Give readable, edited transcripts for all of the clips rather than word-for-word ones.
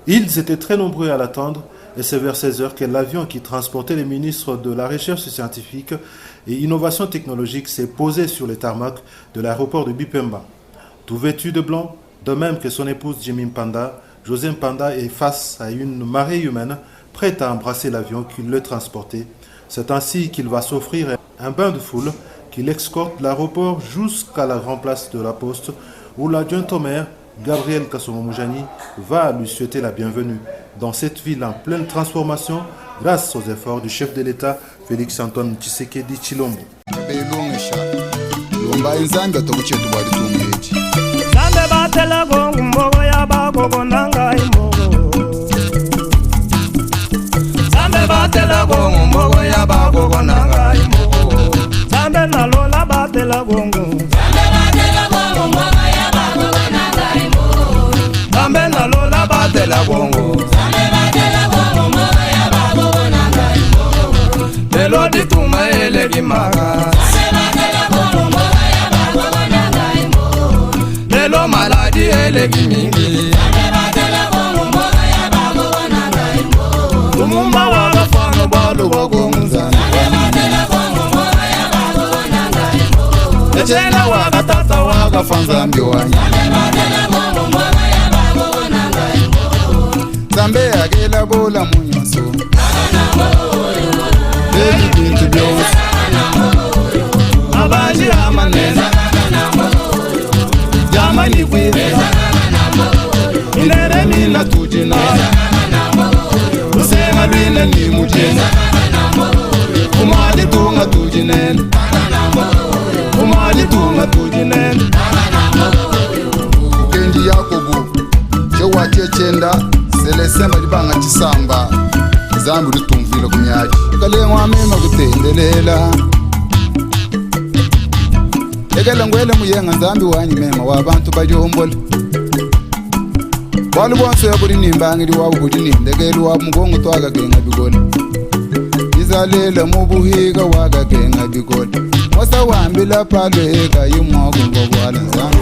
Ils étaient très nombreux à l'attendre et c'est vers 16 heures que l'avion qui transportait les ministres de la Recherche scientifique et innovation technologique s'est posé sur les tarmacs de l'aéroport de Bipemba. Tout vêtu de blanc, de même que son épouse Jimmy Mpanda, José Mpanda est face à une marée humaine prête à embrasser l'avion qui le transportait. C'est ainsi qu'il va s'offrir un bain de foule qui l'escorte de l'aéroport jusqu'à la grande place de la Poste où l'adjoint au maire, Gabriel Kassomo-Moujani, va lui souhaiter la bienvenue dans cette ville en pleine transformation grâce aux efforts du chef de l'État Félix-Antoine Tshisekedi Tshilombo. Lelo dituma elegi maga Lelo maladi elegi mingi Umumba waga fano balu wagonzana Echena waga tata waga fanza mbiwanya Zambe agela bola munyoso Eli bintu byose Abaji amaneza Jamani kwire Inere mina tujina Usema lwine ni mujina Umali tunga tujinene Umali tunga tujinene Ukendi Yakobo Jewa chechenda Selesemba libanga chisamba Zambi lutumvile kumyaji Kalengwa mema kutendelela Ekele ngwele muyenga nzambi wanyi mema Wabantu bajombole Walu bonso ya buri nimbangiri wabu buri nindegeli wabu mgongo twaga genga bigole Izalela mubuhiga waga genga bigole Wasa wambila palweka yumogo ngobwala nzambi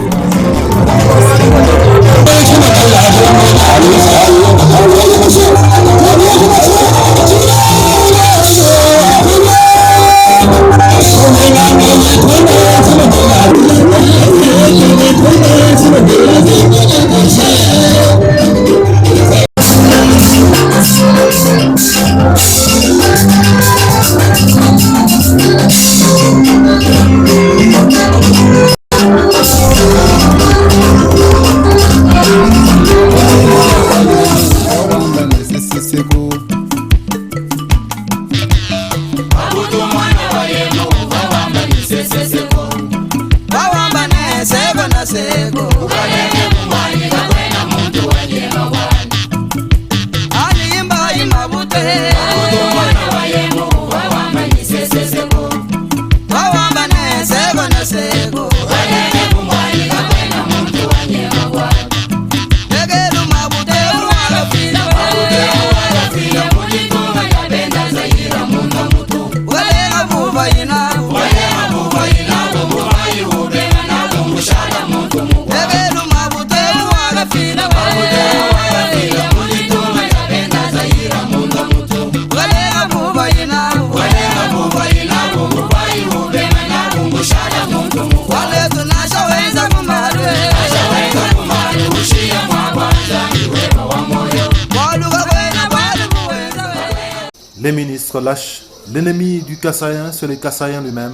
Les ministres lâchent. L'ennemi du Kassaïen, c'est le Kassaïen lui-même.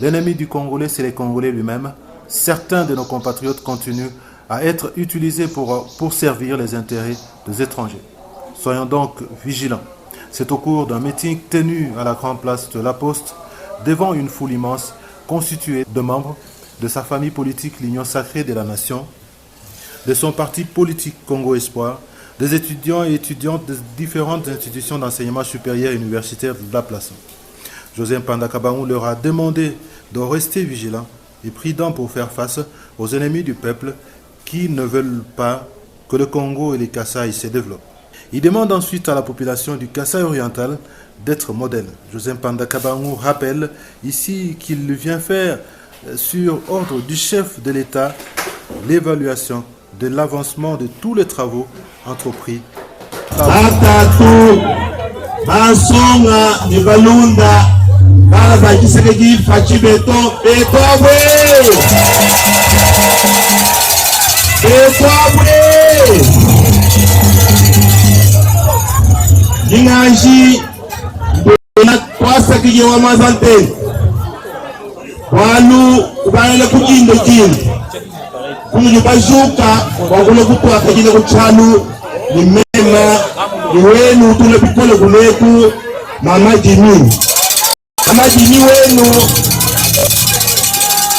L'ennemi du Congolais, c'est les Congolais lui-même. Certains de nos compatriotes continuent à être utilisés pour servir les intérêts des étrangers. Soyons donc vigilants. C'est au cours d'un meeting tenu à la grande place de la Poste, devant une foule immense constituée de membres de sa famille politique, l'Union sacrée de la nation, de son parti politique Congo Espoir, des étudiants et étudiantes de différentes institutions d'enseignement supérieur et universitaire de la place. José Mpanda Kabangu leur a demandé de rester vigilants et prudents pour faire face aux ennemis du peuple qui ne veulent pas que le Congo et les Kasaï se développent. Il demande ensuite à la population du Kasaï oriental d'être modèle. José Mpanda Kabangu rappelle ici qu'il vient faire sur ordre du chef de l'État l'évaluation de l'avancement de tous les travaux entrepris. Atatu Basonga ni Balunda Bala Bakisegi Fachibeto Betobwe Jingaji Bena Kwasa Kije wa Mazante Walu Ubaele Kujinde Jinde Kujubazuka Wakule Kutua Kajine Kuchalu ni mema ni wenu tule pikole kuleku mama jini wenu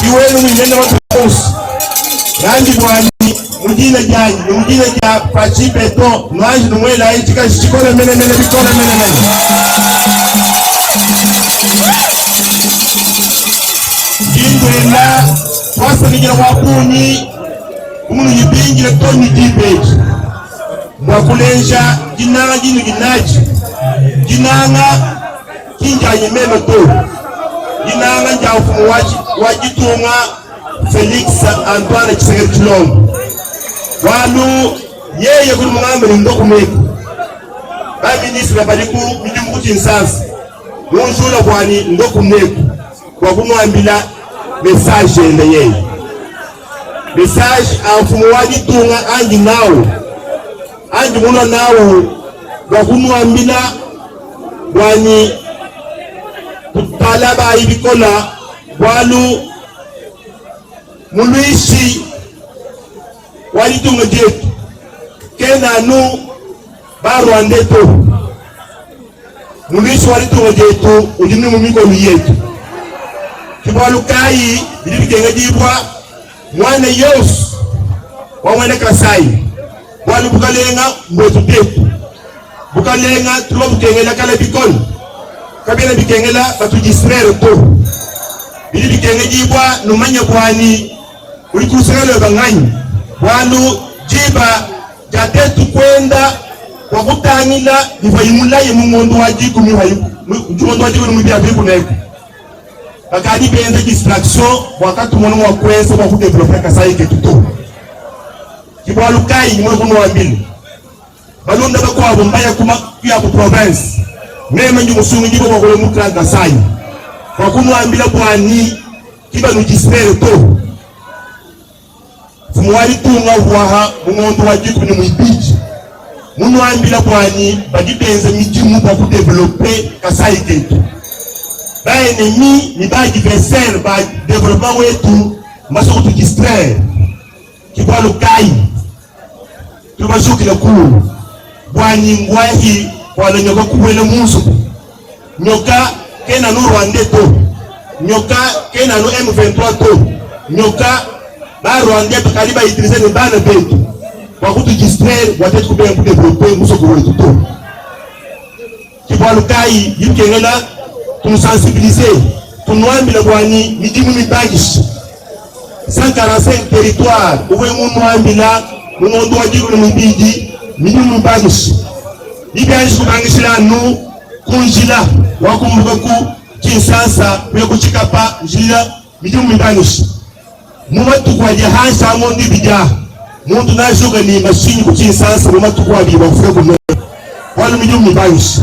kiwenu minene watukosi rangi bwani mujine ja pachipeto nwanji numwela ichika shikole mene bikole mene jindwela wasa nijira wakuni umunu jibingile toni jipeji mwakulenja jinanga jinu jinaji jinanga kinjanye meme to jinanga nja ufumu wajitunga Felix Antoine Tshisekedi Tshilombo walu yeye kuli mungambe ndoku meku ba ministre baliku midimu Kinshasa munjula kwani ndoku meku kwa kunwambila message ende yeye message afumu wajitunga anji nawo anji muno nawo bakunwambila bwani kutalaba ibikola walu muluishi walitunga jetu kenanu barwandeto muluishi walitunga jetu ujimni mumikolu yetu kibalukai bilibikenge jibwa mwane yos wa mwane Kasai walu bukalenga mwetu tetu bukalenga tulo bukengela kala bikol kabela bikengela batujisrere to bili bikenge jibwa numanya kwani ulikusengele banganyi walu jiba jatetu kwenda kwa kutangila bivayimula ye mungondo wajiku mungondo wajiku ni mubia biku neku bakadi benze distraction wakati mwono wa kweza wa kudevelope Kasai ketuto kibalukai mwe kuno wambili balunda bakwa bombaya kuma ya ku province meme nju musungu njibo kwa kule mukra Kasai kwa kuno wambila bwani kiba nujispere to fumuwali tunga waha mungondo wajiku ni mwibiji muno wambila bwani bagibenze mijimu kwa kudevelope Kasai ketu ba ennemi ni ba adversaire ba développement wetu maso kutudistraire kibalukai tubashukile kulu bwani ngwahi wala nyoka kubwele musu nyoka kena no Rwanda to nyoka kena no M23 to nyoka ba Rwanda bakaliba itilize ni bana betu kwa kutudistraire watetu kubele kudeveloper musu kubwele to kibalukai yikengela tunsensibiliser tunwambila bwani mijimu mibagishi 145 territoire uwe munwambila mungondo wajiku ni mbiji mijimu mibagishi ibianji kubangishila nu kunjila wakumbuka ku Kinshasa kwe kuchikapa njila mijimu mibagishi mumatu kwa jahansa amondi bija muntu nashuka ni mashini ku Kinshasa mumatu kwa biwa kufre kumwe wala mijimu mibagishi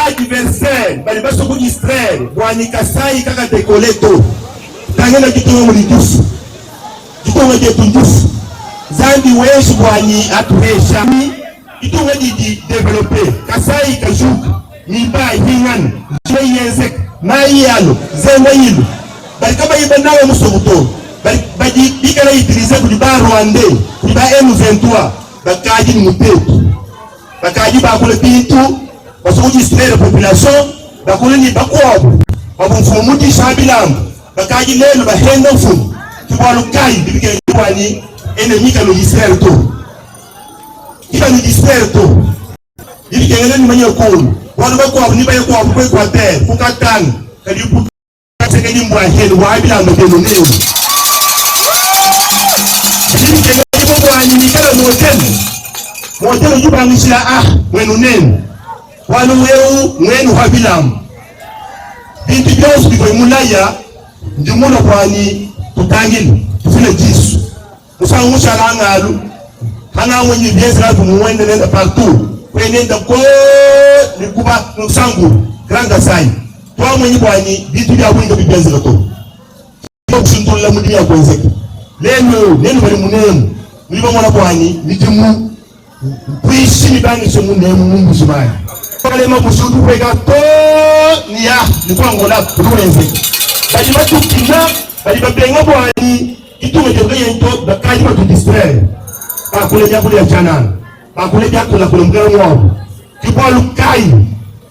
adversaire bali baso ku distraire bwani Kasai kaka dekoleto tangena kitongo mulidufu kitongo jetu ndufu zandi weshi bwani atuhesha kitongo di developer Kasai kashuka niba hingana jeyenzek mayalo zenga yilu bali kama yibanawe musobuto bali bikala itilize ku ba Rwanda ku ba M23 bakaji ni mupetu bakaji bakule pintu basukujistre la population bakulini bakwabu babumfumuti shabilambo bakaji lelo bahenda mfumu kibalukai bibike kwani ennemi ka logistre to kiba logistre to bibike ngene manya ko wanu bakwabu ni baye kwabu kwe kwa terre kukatanga kalibu kasenge ni mbwa helu wa bilambo keno neo bibike ngene kwani ni kala motelo yubangishira mwenu nene wanu weu mwenu habilamu bintu byose bigoye mulaya ndimuna kwani tutangile tufile jisu usanga mushalangalu hana mwenye biezra tumuwende nenda partout kwenenda ko nikuba nusangu granga sai twa mwenye kwani bintu bya kwinga bibiezra to kusuntola mudi ya kwenzeka neno bali munemu niba mwana kwani nitimu kuishi ni bangi semunemu mungu zimani kale mabusudu kwega to niya nikwangola kuwenze bali matukina bali babenga bwani itume tebeye nto bakali batu distraire bakule jakule ya chanana bakule jakula kule mgara mwabo kibwalu kai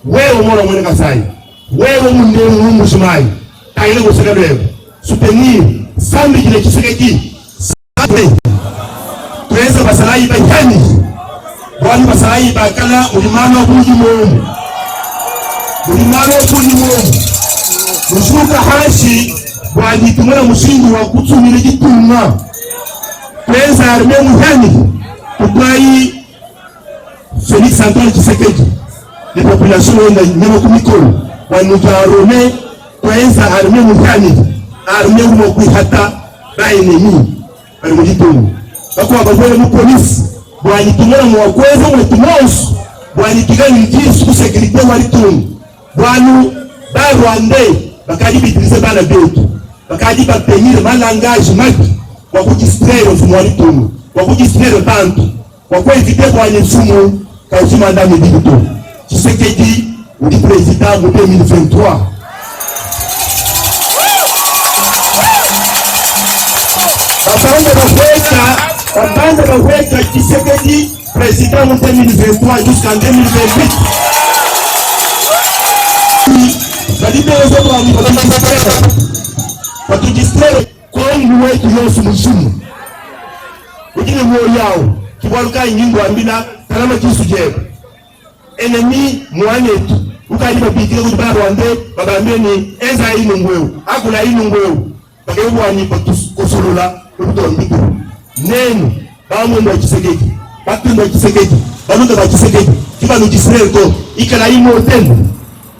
wewe mwana mwene kasai wewe munemu mungu zimani kaile kuseka leo soutenir sambi kile kisekeki sabe tuweza basalayi bayani wani basalayi bakala ulimano kuji mungu ulimano kuji mungu mushuka hashi wani tumuna mushingi wa kutumile jitunga tuweza arme muhani kutwayi Felix Antoine Tshisekedi ni population wenda nyama kumikolo wani ujarome tuweza arme muhani arme umokwi hata baenemi bali mujitunga bako abagore mu police bwani tumona mu wakweza mu tumosu bwani kigani njisi ku security wali tunga bwanu ba Rwande bakaji bitirize bana betu bakaji batenir malangage maki wa kujistraire mfumo wali tunga wa kujistraire tantu wa kuevite bwani mfumo kausima ndani dibito Tshisekedi udi president mu 2023 Bapanda baweka Tshisekedi président en 2023 jusqu'en 2028. Balibe wezo kwa mipaka. Watujistraire kongu wetu yosu mshumu. Ujine mwo yao. Kiwaluka ingingo ambina kalama kisujebe. Enemi mwanetu. Ukaliba bitika kutibana Rwande babambie ni enza inu ngweu. Akula inu ngweu. Bakewu wanipa kusulula kututombiko. Nenu bamwendo wa Tshisekedi batendo wa Tshisekedi balunga ba Tshisekedi kiba no Israel to ikala immortel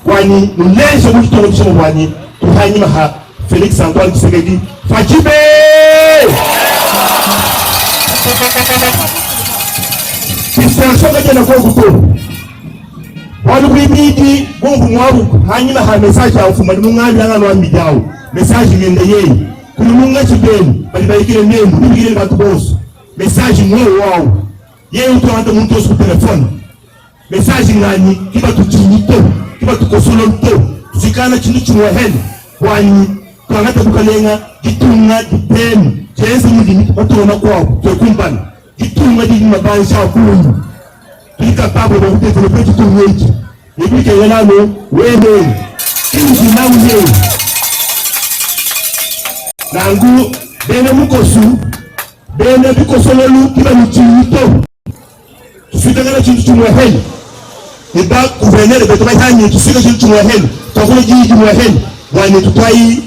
kwani nulesha mukitongo kishomo kwani tuhanyima ha Felix Antoine Tshisekedi fajibe kisansoka jana kwa kuto wanu bibidi bongo mwaru hanyima ha message ya ufuma mungambi ngano wa midao message ngende yeye kulumunga chibeni bali baikile nembu bibigile batu boso message mwe wao yeye utoanda muntu osu telefone message ngani kiba tuchinyito kiba tukosolo nto zikana chini chimwe hene kwani twangata kukalenga gitunga dipeni chenze mudini otona kwao twekumbana gitunga dini mabansha kungu tulika pabo ba kutete lepetu tunyeji yebike yanano wewe kinzi nawe nangu bene mukosu bene bikosololu kiba mchinyito tufika ngana chintu chumweheni niba gouverneur beto bayanye tufika chintu chumweheni twakule jiji chumweheni wani tutwayi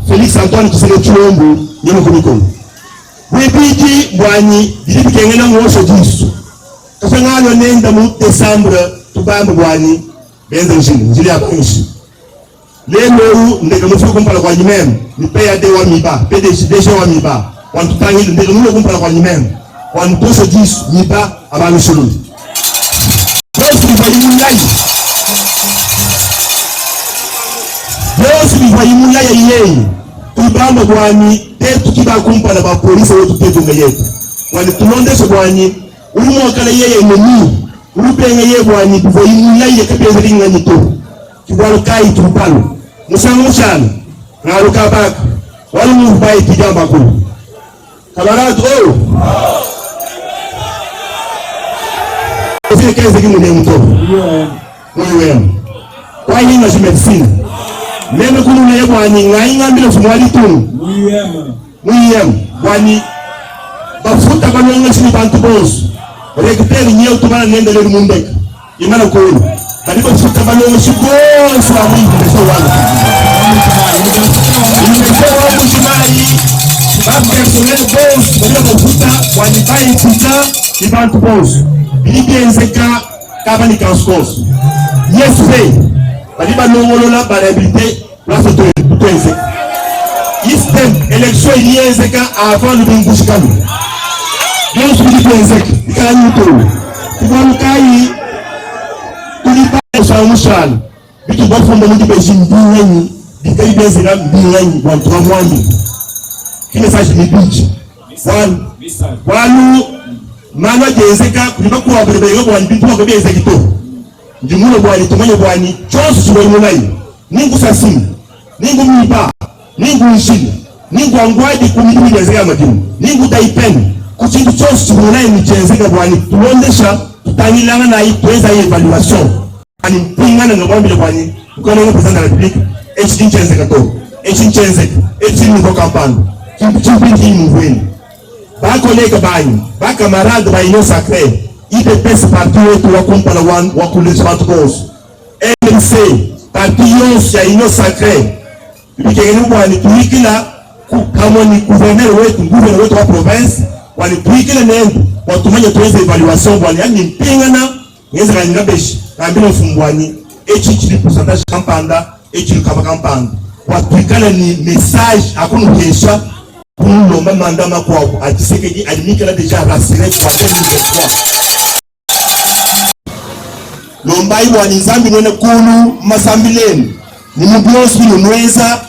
Felix Antoine Tshisekedi chulombo nyemo kumikono wibiji bwani dilibikengena mwosho jisu kafengalo nenda mu December tubambo bwani benza njili ya banshi lelo ndege mufuko kumpala kwa nyimem ni PAD wa miba PDG wa miba wantutangile ndege mulo kumpala kwa nyimem wantosho jisu miba abantu shulundi Yesu bivayimulai Yesu bivayimulai yeye tubamba bwani tetu kiba kumpala ba polisi wetu tetu yetu wani tulondesho bwani ulimo kala yeye nemi ulupenge yeye bwani bivayimulai yakapeza ringa nyito kibwalo kai tupalo mushana ngaruka baka wali mubai kijamba ku kamarad Ese keze kimu ne mto wewe kwa nini na medicine meme kunu ne bwani ngai ngambile fumwali tunu bwani bafuta kwa nyonga chini bantu boss rekuteri nyeo tumana nenda le mundeka imana ko Kalipo futa balongo shikoni sababu nimesha wala. Nimesha wala kushimai. Babu personnel boss, ndio kufuta wanipai pita ibantu boss. Bilienzeka kama ni kaskos. Yes pay. baliba nongolola barabité place to eze système élection ilienzeka avant le bingushikano donc ce qui eze kanyi to kubamukai tulipa shamushal bitu bafumba muti bejimbinyi bikai bezira mbinyi wa 3 mois qui message ni bichi walu mana jezeka kulipa kuwa brebego kwa bitu kwa bezekito ndimuno bwani tumenye bwani chose suwenunai ningu sasimu ningu mipa ningu nshili ningu angwaji kumidumi jezeka madini ningu taipeni kuchindu chose suwenunai mjezeka bwani tuondesha tutangilanga na itueza evaluation ani mpingana ngabambile bwani mkono ngo president de la republique HD nchenzeka to HD nchenzeka HD nuko kampano chimpinti mvweni bako leka banyi baka marade ba ino sacré IPPS parti wetu wakumpala wakulezi watu kosu MNC parti yonsi ya ino sacré bikegeni bwani tuikila kama ni gouverneur wetu wa province wani tuikila nendu watumanya tuweze evaluation bwani yani mpingana ngeze kangabeshi kambilo fumbwani echichili pourcentage kampanda echili kama kampanda watuikala ni message akunu kesha kulomba mandama kwa atisekedi alimikala déjà rassuré kwa 2023 lomba iwa ni zambi nene kulu masambileni ni mubiosi nweza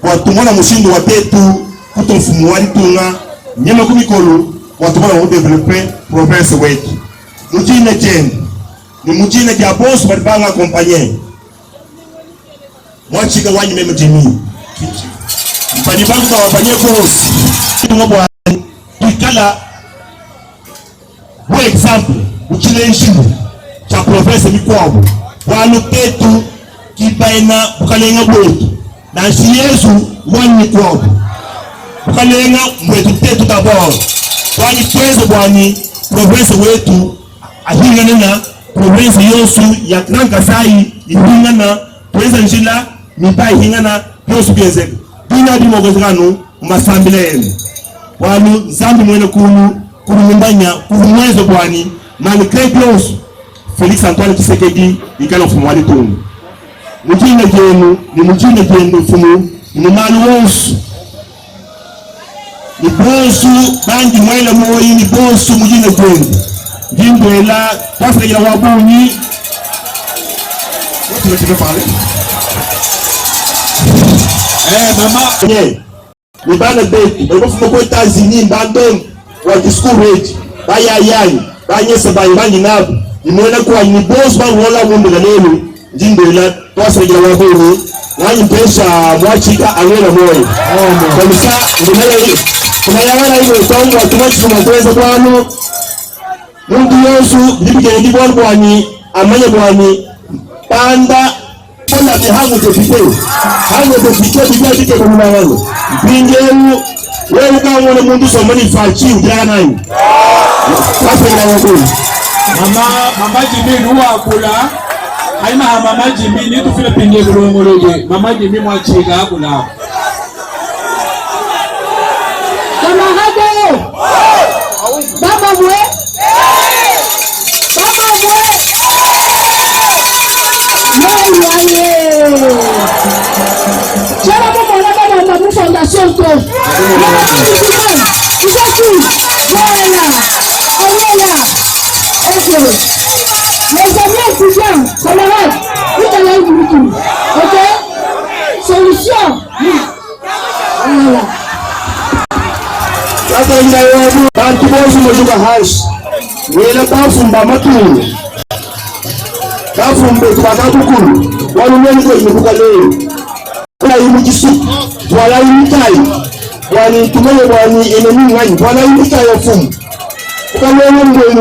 watumona mushindu wa tetu kutomfumu wali tunga nyema kumikolu watumona wa developer province wetu mujine jende ni mujine dia boss walibanga accompagner mwachika wanyi meme jimi Banibangu kwa wafanye kosi Tungo tuikala kwa example uchile nshimo cha profesa mikwabu wanu tetu kibaina ukalenga bwetu na si Yesu wani mikwabu ukalenga mwetu tetu taboro wani tuweze bwani profesa wetu ahingana na profesa yosu ya Grand Kasai ihingana tuweza nshila mipa ihingana yosu biezeka Bina di mogozgano masambileni wanu zambi mwene kurumbanya kurumwezo bwani malgré Dios Félix Antoine Tshisekedi ikalo fumwali tunu mujine jenu ni mujine jenu fumu ni malu wonsu ni bosu bangi mwele moyi ni bosu mujine jenu jindwela tafreja wabunyi wote wetu pale mama ni bana betu bali bafumo ko États-Unis mbandon wa discours rate bayayani banyesa bayibangi nabo ni mwena kwa ni boss ba wola mundu galelo ndindela twasegera wabuni nani pesa mwachika awela moyo komisa ndinaye kuna yana hiyo tongo atumachi mweza kwano mundu Yesu ndibike ndibwa kwani amanye kwani panda Pona mihango tepite hango tepite bidike kwa mwanangu bingenu wewe kama una mundu somani fachi ujana nani sasa na wako mama Jimmy huwa akula haina mama Jimmy ni tufile pinge kulongoloje mama Jimmy mwachika akula kama hapo baba mwe Chama pour la fondation to. Les amis étudiants, camarades, vous allez vous ok? Solution. Voilà. Sasa ndio bantu bosi mojuka hash. Wela bafumba matulu. Bafumbe tubakakukulu. Walumeni ko imuka leo. Kwa imujisu. Wala imitai. Wani tumele wani enemi ngani. Wala imitai ofumu. Ukalele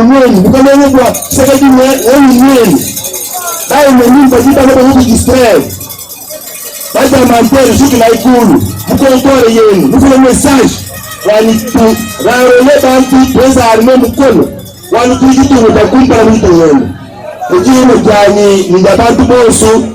mweni. Ukalele kwa sekedi mweni. Dai mweni bazita kwa kujistress. Baada ya manteri shuki la ikulu. Mkontore yenu. Mfule message. Wani tu raole bantu pesa arme mkono wani kujitu mutakumpa na mtu yenu ejino jani ni bantu bosu